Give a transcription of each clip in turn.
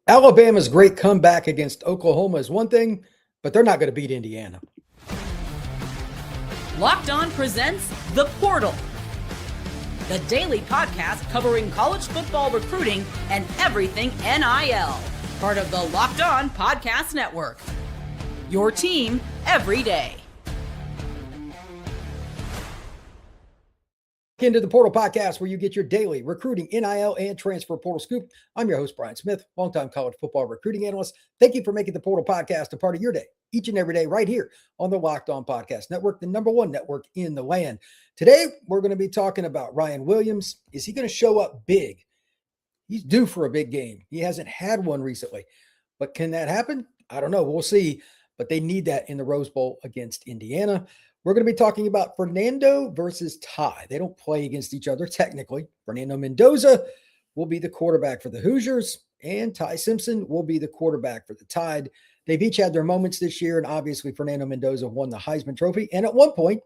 Alabama's great comeback against Oklahoma is one thing, but they're not going to beat Indiana. Locked On presents The Portal, the daily podcast covering college football recruiting and everything NIL. Part of the Locked On Podcast Network. Your team every day. Into the Portal Podcast, where you get your daily recruiting, NIL, and transfer portal scoop. I'm your host, Brian Smith, longtime college football recruiting analyst. Thank you for making the Portal Podcast a part of your day, each and every day, right here on the Locked On Podcast Network, the number one network in the land. Today, we're going to be talking about Ryan Williams. Is he going to show up big? He's due for a big game. He hasn't had one recently, but can that happen? I don't know. We'll see, but they need that in the Rose Bowl against Indiana. We're going to be talking about Fernando versus Ty. They don't play against each other technically. Fernando Mendoza will be the quarterback for the Hoosiers, and Ty Simpson will be the quarterback for the Tide. They've each had their moments this year, and obviously Fernando Mendoza won the Heisman Trophy. And at one point,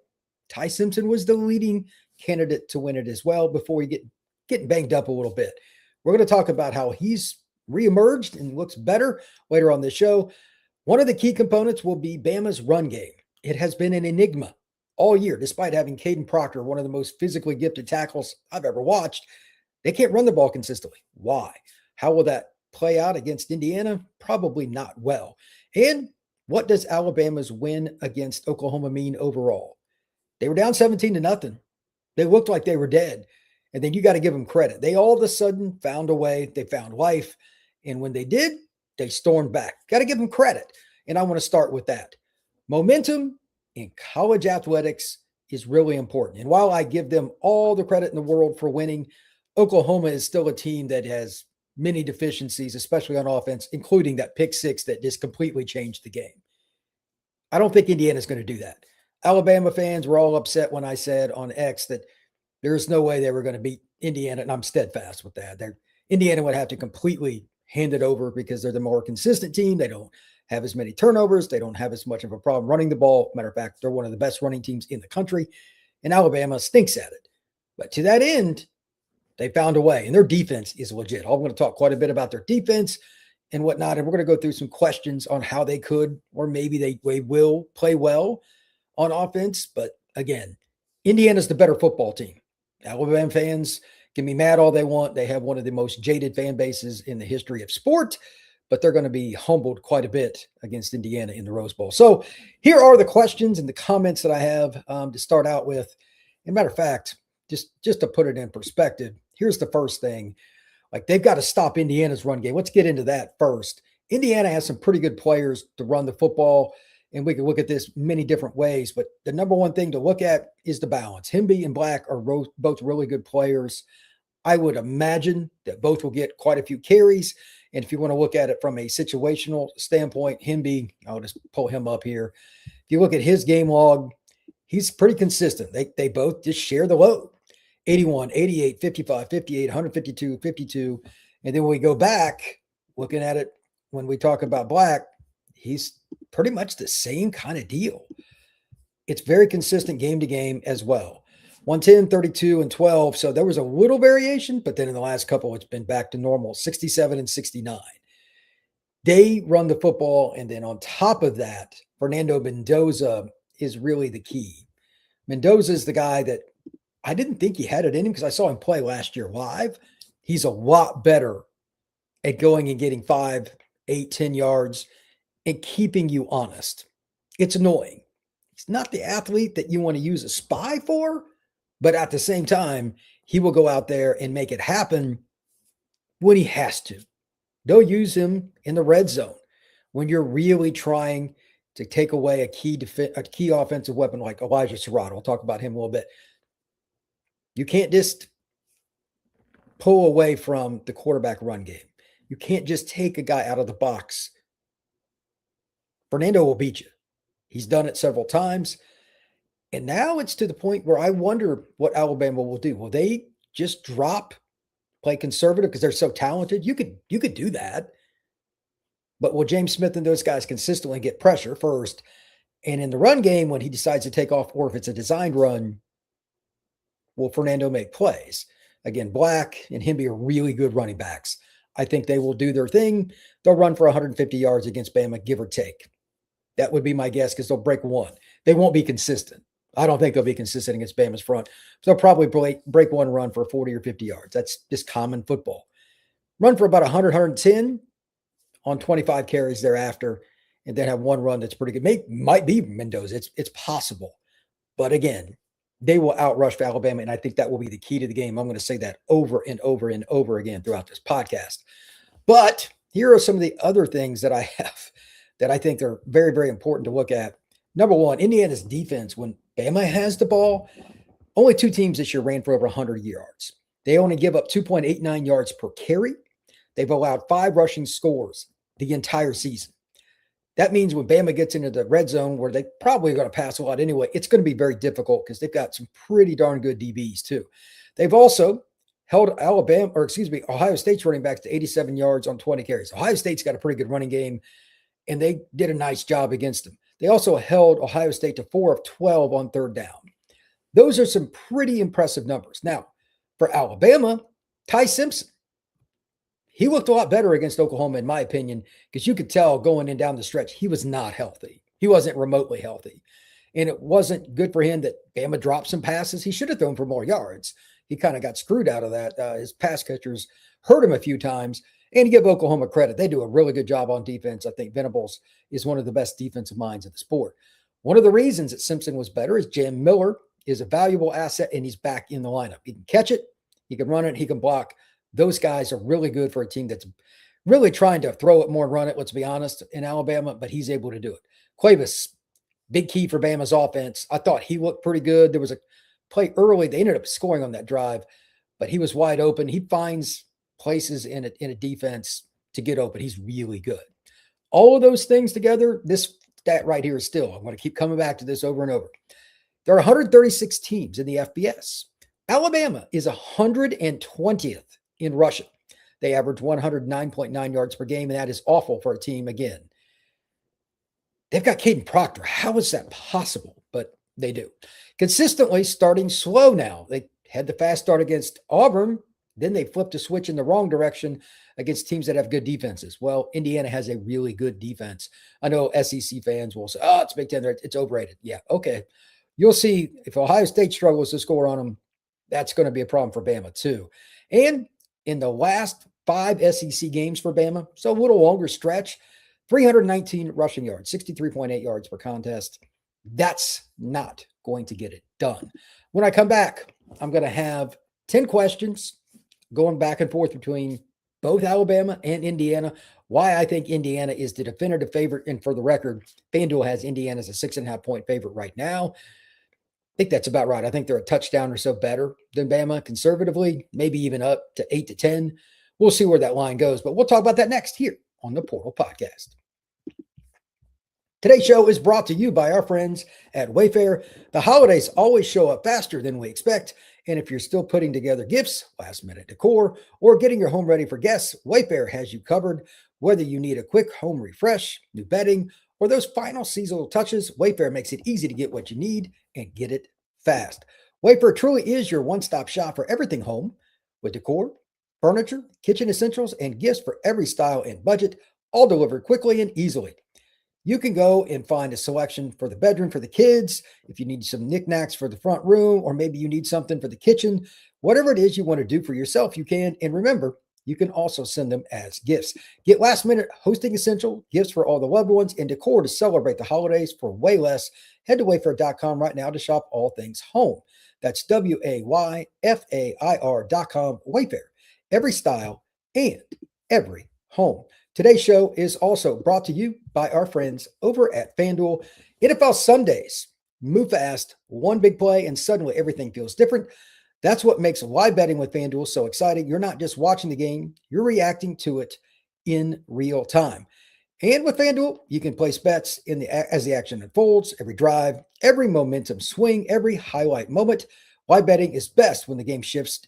Ty Simpson was the leading candidate to win it as well before he getting banged up a little bit. We're going to talk about how he's reemerged and looks better later on the show. One of the key components will be Bama's run game. It has been an enigma all year, despite having Caden Proctor, one of the most physically gifted tackles I've ever watched. They can't run the ball consistently. Why? How will that play out against Indiana? Probably not well. And what does Alabama's win against Oklahoma mean overall? They were down 17-0. They looked like they were dead. And then you got to give them credit. They all of a sudden found a way. They found life. And when they did, they stormed back. Got to give them credit. And I want to start with that. Momentum in college athletics is really important. And while I give them all the credit in the world for winning, Oklahoma is still a team that has many deficiencies, especially on offense, including that pick six that just completely changed the game. I don't think Indiana's going to do that. Alabama fans were all upset when I said on X that there's no way they were going to beat Indiana, and I'm steadfast with that. Indiana would have to completely hand it over because they're the more consistent team. They don't have as many turnovers. They don't have as much of a problem running the ball. Matter of fact, they're one of the best running teams in the country, and Alabama stinks at it. But to that end, they found a way, and their defense is legit. I'm going to talk quite a bit about their defense and whatnot, and we're going to go through some questions on how they could or maybe they will play well on offense. But again, Indiana's the better football team. Alabama fans can be mad all they want. They have one of the most jaded fan bases in the history of sport, but they're going to be humbled quite a bit against Indiana in the Rose Bowl. So here are the questions and the comments that I have to start out with. As a matter of fact, just to put it in perspective, here's the first thing. Like, they've got to stop Indiana's run game. Let's get into that first. Indiana has some pretty good players to run the football, and we can look at this many different ways, but the number one thing to look at is the balance. Hemby and Black are both really good players. I would imagine that both will get quite a few carries. And if you want to look at it from a situational standpoint, Hemby, I'll just pull him up here. If you look at his game log, he's pretty consistent. They both just share the load. 81, 88, 55, 58, 152, 52. And then when we go back, looking at it, when we talk about Black, he's pretty much the same kind of deal. It's very consistent game to game as well. 110, 32, and 12. So there was a little variation, but then in the last couple, it's been back to normal, 67 and 69. They run the football, and then on top of that, Fernando Mendoza is really the key. Mendoza is the guy that I didn't think he had it in him because I saw him play last year live. He's a lot better at going and getting 5, 8, 10 yards and keeping you honest. It's annoying. He's not the athlete that you want to use a spy for, but at the same time, he will go out there and make it happen when he has to. They'll use him in the red zone when you're really trying to take away a key offensive weapon like Elijah Serrato. We'll talk about him a little bit. You can't just pull away from the quarterback run game. You can't just take a guy out of the box. Fernando will beat you. He's done it several times. And now it's to the point where I wonder what Alabama will do. Will they just play conservative because they're so talented? You could do that. But will James Smith and those guys consistently get pressure first? And in the run game, when he decides to take off, or if it's a designed run, will Fernando make plays? Again, Black and Hemby are really good running backs. I think they will do their thing. They'll run for 150 yards against Bama, give or take. That would be my guess because they'll break one. They won't be consistent. I don't think they'll be consistent against Bama's front. So they'll probably break one run for 40 or 50 yards. That's just common football. Run for about 100, 110 on 25 carries thereafter, and then have one run that's pretty good. Might be Mendoza. It's possible. But again, they will outrush Alabama, and I think that will be the key to the game. I'm going to say that over and over and over again throughout this podcast. But here are some of the other things that I have that I think are very, very important to look at. Number one, Indiana's defense, when Bama has the ball, only 2 teams this year ran for over 100 yards. They only give up 2.89 yards per carry. They've allowed 5 rushing scores the entire season. That means when Bama gets into the red zone, where they probably are going to pass a lot anyway, it's going to be very difficult because they've got some pretty darn good DBs too. They've also held Ohio State's running backs to 87 yards on 20 carries. Ohio State's got a pretty good running game, and they did a nice job against them. They also held Ohio State to 4 of 12 on third down. Those are some pretty impressive numbers. Now, for Alabama, Ty Simpson, he looked a lot better against Oklahoma, in my opinion, because you could tell going in down the stretch, he was not healthy. He wasn't remotely healthy. And it wasn't good for him that Bama dropped some passes. He should have thrown for more yards. He kind of got screwed out of that. His pass catchers hurt him a few times. And to give Oklahoma credit, they do a really good job on defense. I think Venables is one of the best defensive minds in the sport. One of the reasons that Simpson was better is Jam Miller is a valuable asset, and he's back in the lineup. He can catch it, he can run it, he can block. Those guys are really good for a team that's really trying to throw it more and run it, let's be honest, in Alabama, but he's able to do it. Cuevas, big key for Bama's offense. I thought he looked pretty good. There was a play early. They ended up scoring on that drive, but he was wide open. He finds places in a defense to get open. He's really good. All of those things together, this stat right here is still, I'm going to keep coming back to this over and over. There are 136 teams in the FBS. Alabama is 120th in rushing. They average 109.9 yards per game, and that is awful for a team again. They've got Caden Proctor. How is that possible? But they do. Consistently starting slow now. They had the fast start against Auburn. Then they flipped a switch in the wrong direction against teams that have good defenses. Well, Indiana has a really good defense. I know SEC fans will say, oh, it's Big Ten, it's overrated. Yeah, okay. You'll see if Ohio State struggles to score on them, that's going to be a problem for Bama too. And in the last 5 SEC games for Bama, so a little longer stretch, 319 rushing yards, 63.8 yards per contest. That's not going to get it done. When I come back, I'm going to have 10 questions going back and forth between both Alabama and Indiana, why I think Indiana is the definitive favorite. And for the record, FanDuel has Indiana as a 6.5 point favorite right now. I think that's about right. I think they're a touchdown or so better than Bama conservatively, maybe even up to 8 to 10. We'll see where that line goes, but we'll talk about that next here on the Portal Podcast. Today's show is brought to you by our friends at Wayfair. The holidays always show up faster than we expect. And if you're still putting together gifts, last-minute decor, or getting your home ready for guests, Wayfair has you covered. Whether you need a quick home refresh, new bedding, or those final seasonal touches, Wayfair makes it easy to get what you need and get it fast. Wayfair truly is your one-stop shop for everything home, with decor, furniture, kitchen essentials, and gifts for every style and budget, all delivered quickly and easily. You can go and find a selection for the bedroom for the kids, if you need some knickknacks for the front room, or maybe you need something for the kitchen. Whatever it is you want to do for yourself, you can. And remember, you can also send them as gifts. Get last-minute hosting essential, gifts for all the loved ones, and decor to celebrate the holidays for way less. Head to wayfair.com right now to shop all things home. That's WAYFAIR.com. Wayfair. Every style and every home. Today's show is also brought to you by our friends over at FanDuel. NFL Sundays move fast, one big play, and suddenly everything feels different. That's what makes live betting with FanDuel so exciting. You're not just watching the game, you're reacting to it in real time. And with FanDuel, you can place bets as the action unfolds, every drive, every momentum swing, every highlight moment. Live betting is best when the game shifts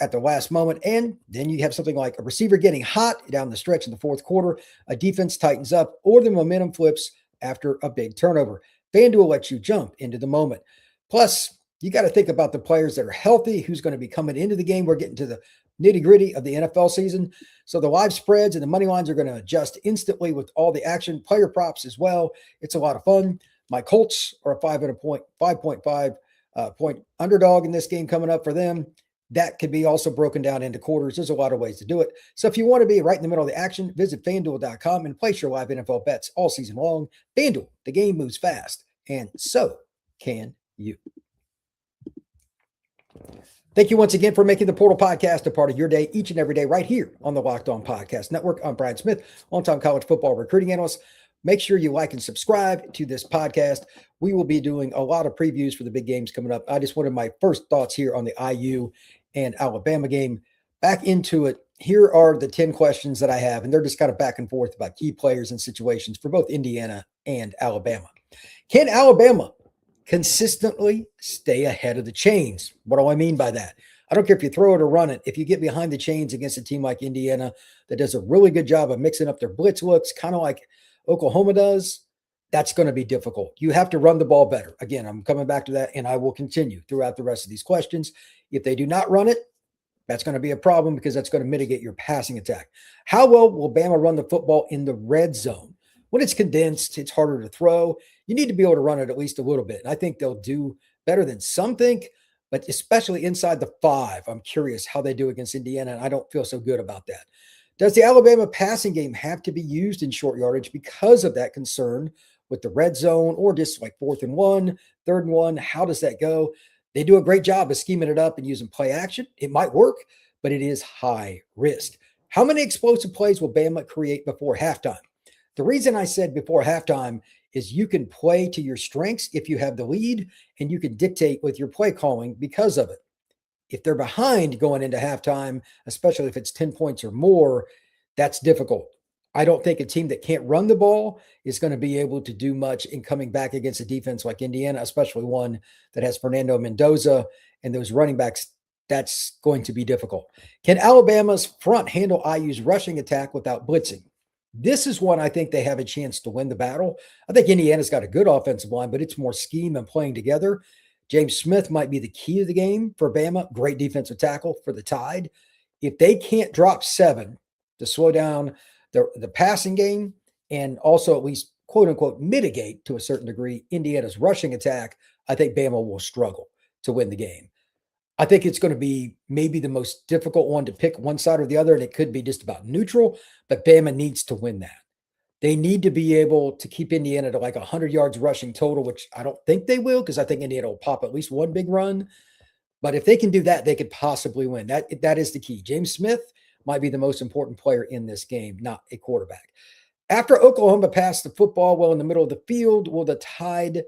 at the last moment, and then you have something like a receiver getting hot down the stretch in the fourth quarter, a defense tightens up, or the momentum flips after a big turnover. FanDuel lets you jump into the moment. Plus, you got to think about the players that are healthy, who's going to be coming into the game. We're getting to the nitty-gritty of the NFL season. So the live spreads and the money lines are going to adjust instantly with all the action, player props as well. It's a lot of fun. My Colts are a 5.5 point underdog in this game coming up for them. That could be also broken down into quarters. There's a lot of ways to do it. So if you want to be right in the middle of the action, visit FanDuel.com and place your live NFL bets all season long. FanDuel, the game moves fast, and so can you. Thank you once again for making the Portal Podcast a part of your day each and every day right here on the Locked On Podcast Network. I'm Brian Smith, longtime college football recruiting analyst. Make sure you like and subscribe to this podcast. We will be doing a lot of previews for the big games coming up. I just wanted my first thoughts here on the IU and Alabama game. Back into it. Here are the 10 questions that I have, and they're just kind of back and forth about key players and situations for both Indiana and Alabama. Can Alabama consistently stay ahead of the chains? What do I mean by that? I don't care if you throw it or run it. If you get behind the chains against a team like Indiana that does a really good job of mixing up their blitz looks, kind of like Oklahoma does, that's going to be difficult. You have to run the ball better. Again, I'm coming back to that, and I will continue throughout the rest of these questions. If they do not run it, that's going to be a problem because that's going to mitigate your passing attack. How well will Bama run the football in the red zone? When it's condensed, it's harder to throw. You need to be able to run it at least a little bit. And I think they'll do better than some think, but especially inside the 5, I'm curious how they do against Indiana, and I don't feel so good about that. Does the Alabama passing game have to be used in short yardage because of that concern with the red zone or just like 4th and 1, 3rd and 1? How does that go? They do a great job of scheming it up and using play action. It might work, but it is high risk. How many explosive plays will Bama create before halftime? The reason I said before halftime is you can play to your strengths if you have the lead, and you can dictate with your play calling because of it. If they're behind going into halftime, especially if it's 10 points or more, that's difficult. I don't think a team that can't run the ball is going to be able to do much in coming back against a defense like Indiana, especially one that has Fernando Mendoza and those running backs. That's going to be difficult. Can Alabama's front handle IU's rushing attack without blitzing? This is one I think they have a chance to win the battle. I think Indiana's got a good offensive line, but it's more scheme and playing together. James Smith might be the key to the game for Bama. Great defensive tackle for the Tide. If they can't drop 7 to slow down the passing game and also at least, quote unquote, mitigate to a certain degree Indiana's rushing attack, I think Bama will struggle to win the game. I think it's going to be maybe the most difficult one to pick one side or the other, and it could be just about neutral, but Bama needs to win that. They need to be able to keep Indiana to like 100 yards rushing total, which I don't think they will because I think Indiana will pop at least one big run. But if they can do that, they could possibly win. That is the key. James Smith might be the most important player in this game, not a quarterback. After Oklahoma passed the football well in the middle of the field, will the Tide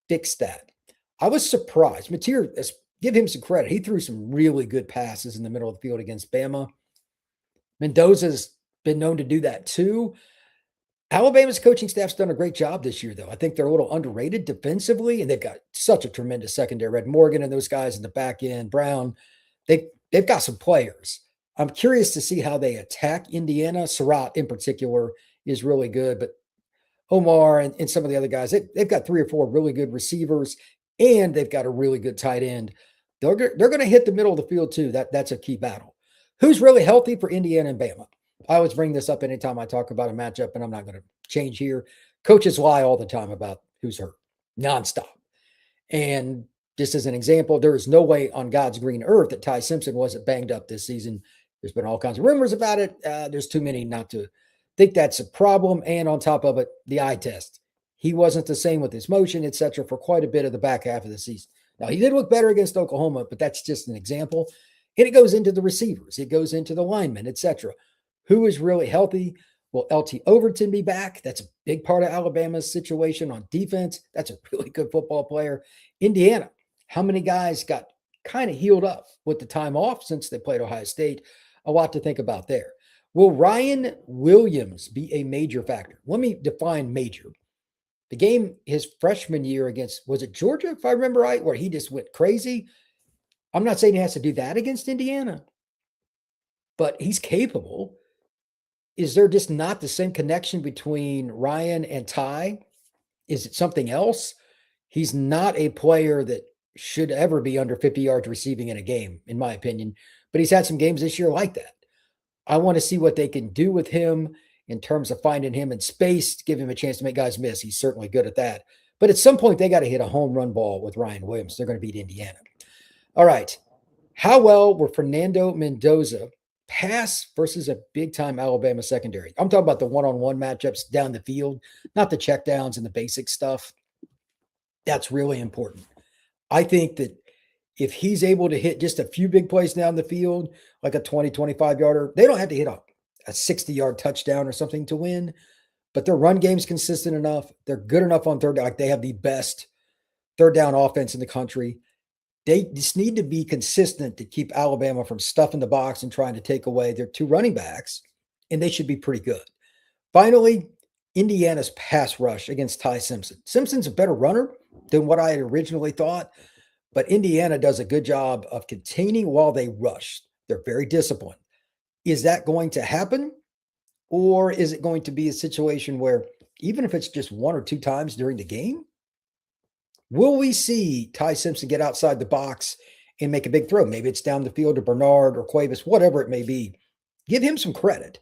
fix that? I was surprised. Mateer, give him some credit. He threw some really good passes in the middle of the field against Bama. Mendoza's been known to do that too. Alabama's coaching staff's done a great job this year, though. I think they're a little underrated defensively, and they've got such a tremendous secondary. Red Morgan and those guys in the back end, Brown, they've got some players. I'm curious to see how they attack Indiana. Surratt in particular is really good, but Omar and some of the other guys, they've got 3 or 4 really good receivers, and they've got a really good tight end. They're going to hit the middle of the field too. That's a key battle. Who's really healthy for Indiana and Bama? I always bring this up anytime I talk about a matchup, and I'm not going to change here. Coaches lie all the time about who's hurt, nonstop. And just as an example, there is no way on God's green earth that Ty Simpson wasn't banged up this season. There's been all kinds of rumors about it. There's too many not to think that's a problem. And on top of it, the eye test. He wasn't the same with his motion, etc., for quite a bit of the back half of the season. Now, he did look better against Oklahoma, but that's just an example. And it goes into the receivers. It goes into the linemen, etc. Who is really healthy? Will LT Overton be back? That's a big part of Alabama's situation on defense. That's a really good football player. Indiana, how many guys got kind of healed up with the time off since they played Ohio State? A lot to think about there. Will Ryan Williams be a major factor? Let me define major. The game his freshman year against, was it Georgia, if I remember right, where he just went crazy? I'm not saying he has to do that against Indiana, but he's capable. Is there just not the same connection between Ryan and Ty? Is it something else? He's not a player that should ever be under 50 yards receiving in a game, in my opinion. but he's had some games this year like that. I want to see what they can do with him in terms of finding him in space, to give him a chance to make guys miss. He's certainly good at that. But at some point, they got to hit a home run ball with Ryan Williams. They're going to beat Indiana. All right. How well will Fernando Mendoza pass versus a big-time Alabama secondary? I'm talking about the one-on-one matchups down the field, not the checkdowns and the basic stuff. That's really important. I think that if he's able to hit just a few big plays down the field, like a 20, 25-yarder, they don't have to hit a 60-yard touchdown or something to win, but their run game's consistent enough. They're good enough on third down. Like, they have the best third down offense in the country. They just need to be consistent to keep Alabama from stuffing the box and trying to take away their two running backs, and they should be pretty good. Finally, Indiana's pass rush against Ty Simpson. Simpson's a better runner than what I had originally thought, but Indiana does a good job of containing while they rush. They're very disciplined. Is that going to happen? Or is it going to be a situation where, even if it's just one or two times during the game, will we see Ty Simpson get outside the box and make a big throw? Maybe it's down the field to Bernard or Cuevas, whatever it may be. Give him some credit.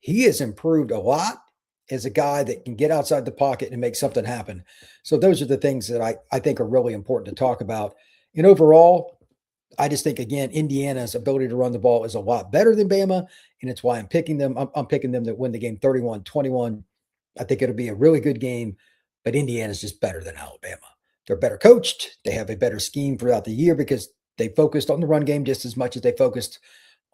He has improved a lot as a guy that can get outside the pocket and make something happen. So those are the things that I think are really important to talk about. And overall, I just think, again, Indiana's ability to run the ball is a lot better than Bama, and it's why I'm picking them. I'm picking them to win the game 31-21. I think it'll be a really good game, but Indiana's just better than Alabama. They're better coached. They have a better scheme throughout the year because they focused on the run game just as much as they focused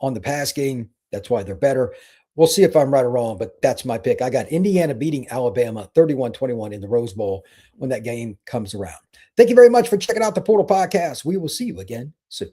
on the pass game. That's why they're better. We'll see if I'm right or wrong, but that's my pick. I got Indiana beating Alabama 31-21 in the Rose Bowl when that game comes around. Thank you very much for checking out the Portal Podcast. We will see you again soon.